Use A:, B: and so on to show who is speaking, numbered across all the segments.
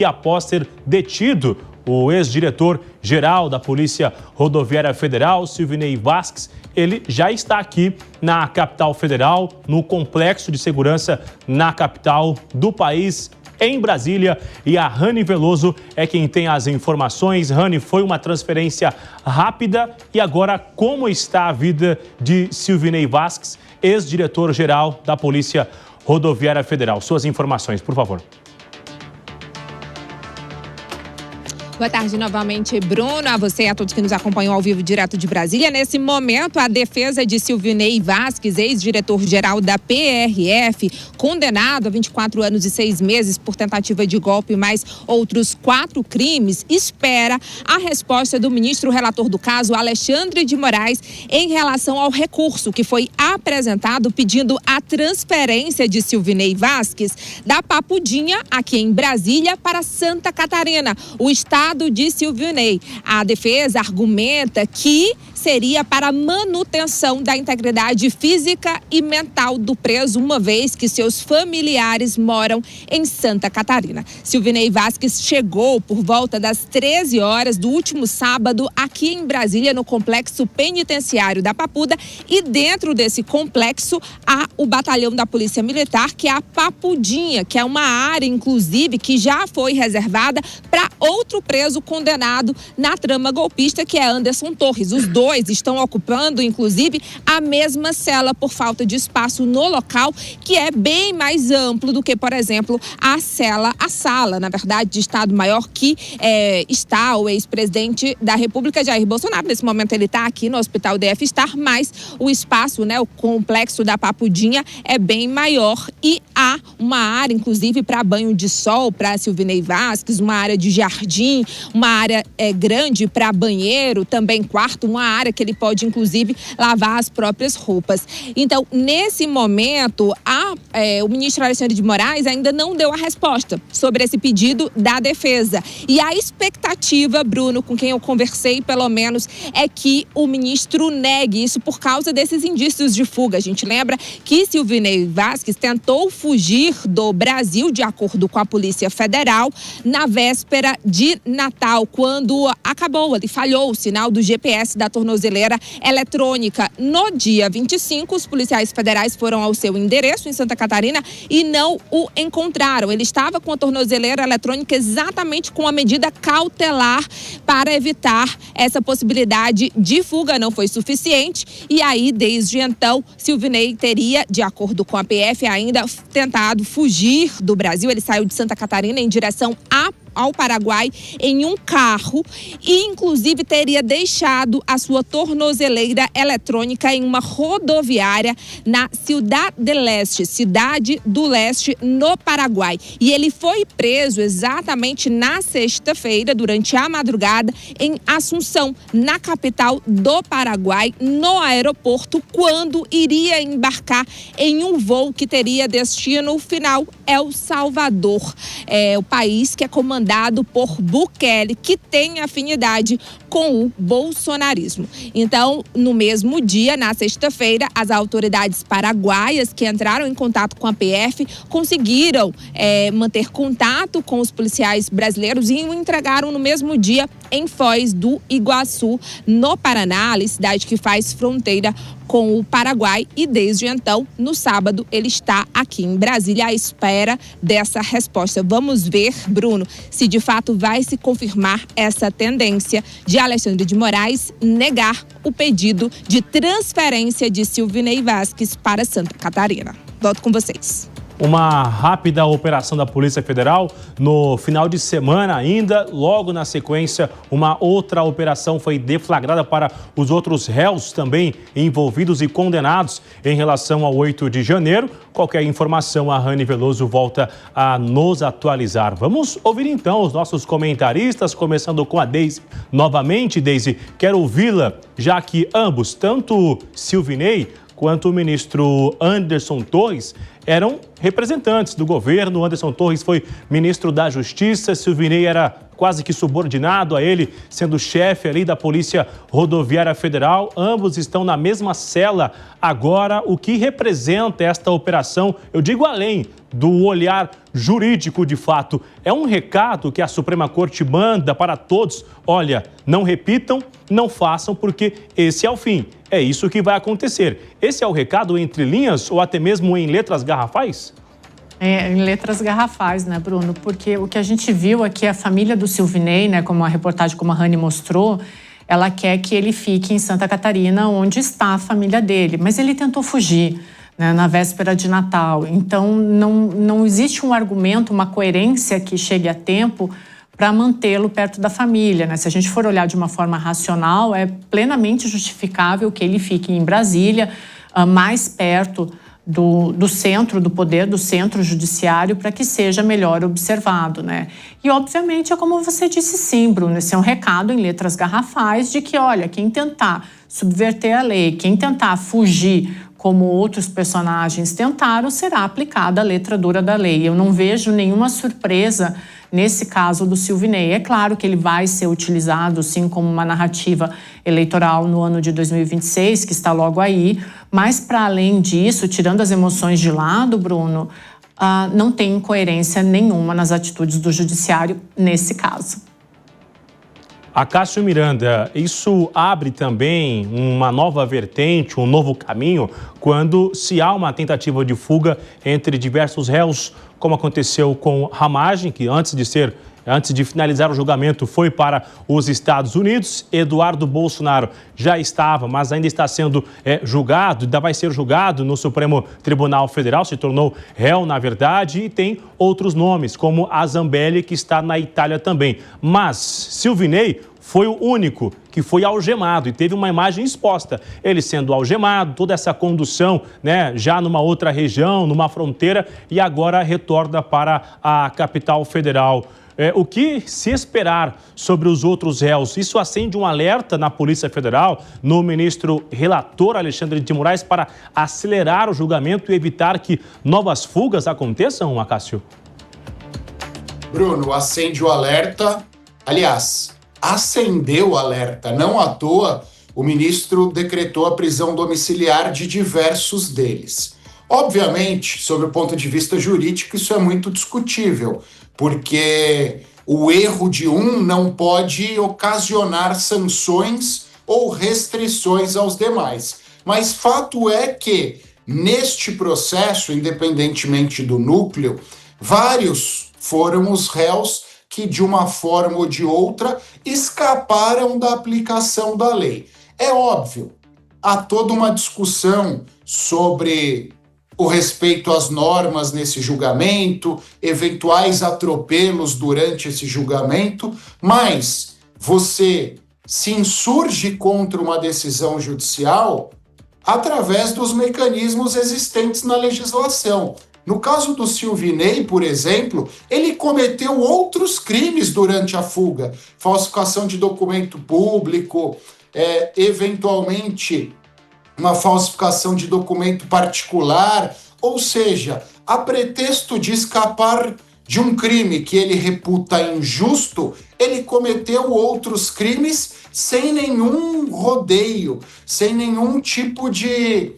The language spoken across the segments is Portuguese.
A: e após ser detido o ex-diretor-geral da Polícia Rodoviária Federal, Silvinei Vasquez, ele já está aqui na capital federal, no complexo de segurança na capital do país, em Brasília. E a Rani Veloso é quem tem as informações. Rani, foi uma transferência rápida e agora como está a vida de Silvinei Vasquez, ex-diretor-geral da Polícia Rodoviária Federal? Suas informações, por favor.
B: Boa tarde novamente, Bruno, a você e a todos que nos acompanham ao vivo direto de Brasília. Nesse momento, a defesa de Silvinei Vasquez, ex-diretor-geral da PRF, condenado a 24 anos e 6 meses por tentativa de golpe, mais outros 4 crimes, espera a resposta do ministro relator do caso, Alexandre de Moraes, em relação ao recurso que foi apresentado pedindo a transferência de Silvinei Vasquez da Papudinha, aqui em Brasília, para Santa Catarina, o estado de Silvinei. A defesa argumenta que seria para manutenção da integridade física e mental do preso, uma vez que seus familiares moram em Santa Catarina. Silvinei Vasquez chegou por volta das 13 horas do último sábado aqui em Brasília, no complexo penitenciário da Papuda, e dentro desse complexo há o batalhão da Polícia Militar, que é a Papudinha, que é uma área, inclusive, que já foi reservada para outro preso condenado na trama golpista, que é Anderson Torres. Os dois estão ocupando, inclusive, a mesma cela por falta de espaço no local, que é bem mais amplo do que, por exemplo, a sala, na verdade, de Estado-Maior, que está o ex-presidente da República, Jair Bolsonaro. Nesse momento ele está aqui no Hospital DF Star, mas o espaço, o complexo da Papudinha é bem maior e há uma área, inclusive, para banho de sol, para Silvinei Vasquez, uma área de jardim, uma área grande para banheiro, também quarto, uma área que ele pode, inclusive, lavar as próprias roupas. Então, nesse momento, o ministro Alexandre de Moraes ainda não deu a resposta sobre esse pedido da defesa. E a expectativa, Bruno, com quem eu conversei, pelo menos, é que o ministro negue isso por causa desses indícios de fuga. A gente lembra que Silvinei Vasquez tentou fugir do Brasil, de acordo com a Polícia Federal, na véspera de Natal, quando falhou o sinal do GPS da tornozeleira eletrônica. No dia 25, os policiais federais foram ao seu endereço em Santa Catarina e não o encontraram. Ele estava com a tornozeleira eletrônica exatamente com a medida cautelar para evitar essa possibilidade de fuga. Não foi suficiente e aí, desde então, Silvinei teria, de acordo com a PF, ainda tentado fugir do Brasil. Ele saiu de Santa Catarina em direção ao Paraguai em um carro e, inclusive, teria deixado a sua tornozeleira eletrônica em uma rodoviária na Ciudad del Este, Cidade do Leste, no Paraguai. E ele foi preso exatamente na sexta-feira, durante a madrugada, em Assunção, na capital do Paraguai, no aeroporto, quando iria embarcar em um voo que teria destino final El Salvador, o país que é comandado por Bukele, que tem afinidade com o bolsonarismo. Então, no mesmo dia, na sexta-feira, as autoridades paraguaias que entraram em contato com a PF conseguiram manter contato com os policiais brasileiros e o entregaram no mesmo dia em Foz do Iguaçu, no Paraná, a cidade que faz fronteira com o Paraguai, e desde então, no sábado, ele está aqui em Brasília à espera dessa resposta. Vamos ver, Bruno, se de fato vai se confirmar essa tendência de Alexandre de Moraes negar o pedido de transferência de Silvinei Vasquez para Santa Catarina. Volto com vocês.
A: Uma rápida operação da Polícia Federal no final de semana ainda. Logo na sequência, uma outra operação foi deflagrada para os outros réus também envolvidos e condenados em relação ao 8 de janeiro. Qualquer informação, a Rani Veloso volta a nos atualizar. Vamos ouvir então os nossos comentaristas, começando com a Deise. Novamente, Deise, quero ouvi-la, já que ambos, tanto Silvinei quanto o ministro Anderson Torres, eram representantes do governo. Anderson Torres foi ministro da Justiça, Silvinei era quase que subordinado a ele, sendo chefe ali da Polícia Rodoviária Federal. Ambos estão na mesma cela agora. O que representa esta operação? Eu digo além do olhar jurídico de fato. É um recado que a Suprema Corte manda para todos. Olha, não repitam, não façam, porque esse é o fim. É isso que vai acontecer. Esse é o recado entre linhas ou até mesmo em letras garrafais?
C: Em letras garrafais, né, Bruno? Porque o que a gente viu aqui, a família do Silvinei, né, como a reportagem, como a Rani mostrou, ela quer que ele fique em Santa Catarina, onde está a família dele. Mas ele tentou fugir, né, na véspera de Natal. Então, não existe um argumento, uma coerência que chegue a tempo para mantê-lo perto da família, né? Se a gente for olhar de uma forma racional, é plenamente justificável que ele fique em Brasília, mais perto do centro do poder, do centro judiciário, para que seja melhor observado, né? E, obviamente, é como você disse, sim, Bruno, esse é um recado em letras garrafais de que, olha, quem tentar subverter a lei, quem tentar fugir como outros personagens tentaram, será aplicada a letra dura da lei. Eu não vejo nenhuma surpresa nesse caso do Silvinei. É claro que ele vai ser utilizado, sim, como uma narrativa eleitoral no ano de 2026, que está logo aí, mas, para além disso, tirando as emoções de lado, Bruno, não tem incoerência nenhuma nas atitudes do judiciário nesse caso.
A: Acácio Miranda, isso abre também uma nova vertente, um novo caminho, quando se há uma tentativa de fuga entre diversos réus, como aconteceu com Ramagem, que antes de finalizar o julgamento foi para os Estados Unidos. Eduardo Bolsonaro já estava, mas ainda está sendo julgado, ainda vai ser julgado no Supremo Tribunal Federal, se tornou réu, na verdade, e tem outros nomes, como a Zambelli, que está na Itália também. Mas Silvinei foi o único que foi algemado e teve uma imagem exposta. Ele sendo algemado, toda essa condução, né, já numa outra região, numa fronteira, e agora retorna para a capital federal. O que se esperar sobre os outros réus? Isso acende um alerta na Polícia Federal, no ministro relator Alexandre de Moraes, para acelerar o julgamento e evitar que novas fugas aconteçam, Acácio?
D: Bruno, acende o alerta. Aliás, acendeu o alerta. Não à toa, o ministro decretou a prisão domiciliar de diversos deles. Obviamente, sob o ponto de vista jurídico, isso é muito discutível, porque o erro de um não pode ocasionar sanções ou restrições aos demais. Mas fato é que, neste processo, independentemente do núcleo, vários foram os réus que, de uma forma ou de outra, escaparam da aplicação da lei. É óbvio, há toda uma discussão sobre o respeito às normas nesse julgamento, eventuais atropelos durante esse julgamento, mas você se insurge contra uma decisão judicial através dos mecanismos existentes na legislação. No caso do Silvinei, por exemplo, ele cometeu outros crimes durante a fuga, falsificação de documento público, eventualmente uma falsificação de documento particular, ou seja, a pretexto de escapar de um crime que ele reputa injusto, ele cometeu outros crimes sem nenhum rodeio, sem nenhum tipo de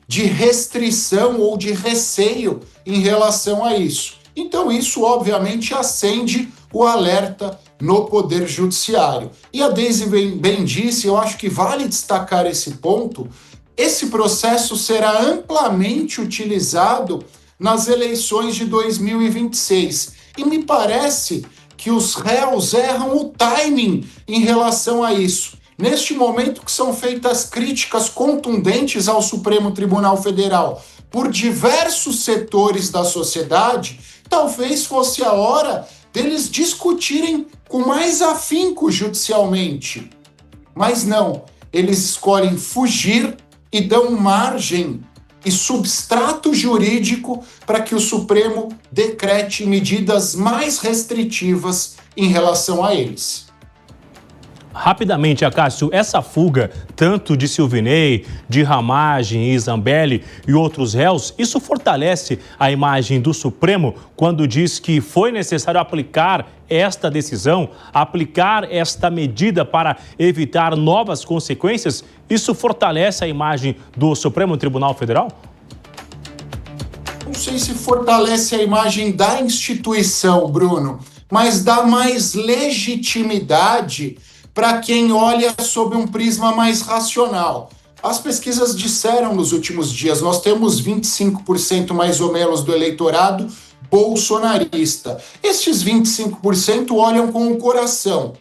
D: restrição ou de receio em relação a isso. Então isso obviamente acende o alerta no Poder Judiciário. E a Deise bem disse, eu acho que vale destacar esse ponto, esse processo será amplamente utilizado nas eleições de 2026. E me parece que os réus erram o timing em relação a isso. Neste momento que são feitas críticas contundentes ao Supremo Tribunal Federal por diversos setores da sociedade, talvez fosse a hora deles discutirem com mais afinco judicialmente. Mas não, eles escolhem fugir e dão margem e substrato jurídico para que o Supremo decrete medidas mais restritivas em relação a eles.
A: Rapidamente, Acácio, essa fuga, tanto de Silvinei, de Ramagem e Zambelli e outros réus, isso fortalece a imagem do Supremo quando diz que foi necessário aplicar esta decisão, aplicar esta medida para evitar novas consequências? Isso fortalece a imagem do Supremo Tribunal Federal?
D: sei se fortalece a imagem da instituição, Bruno, mas dá mais legitimidade para quem olha sob um prisma mais racional. As pesquisas disseram nos últimos dias, nós temos 25% mais ou menos do eleitorado bolsonarista. Estes 25% olham com o coração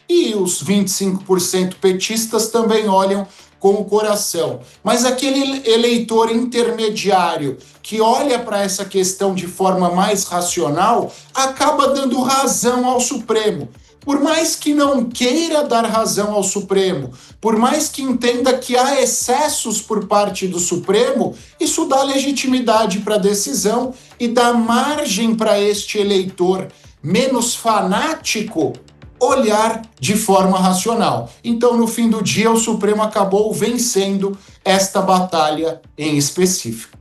D: e os 25% petistas também olham com o coração. Mas aquele eleitor intermediário que olha para essa questão de forma mais racional acaba dando razão ao Supremo. Por mais que não queira dar razão ao Supremo, por mais que entenda que há excessos por parte do Supremo, isso dá legitimidade para a decisão e dá margem para este eleitor menos fanático olhar de forma racional. Então, no fim do dia, o Supremo acabou vencendo esta batalha em específico.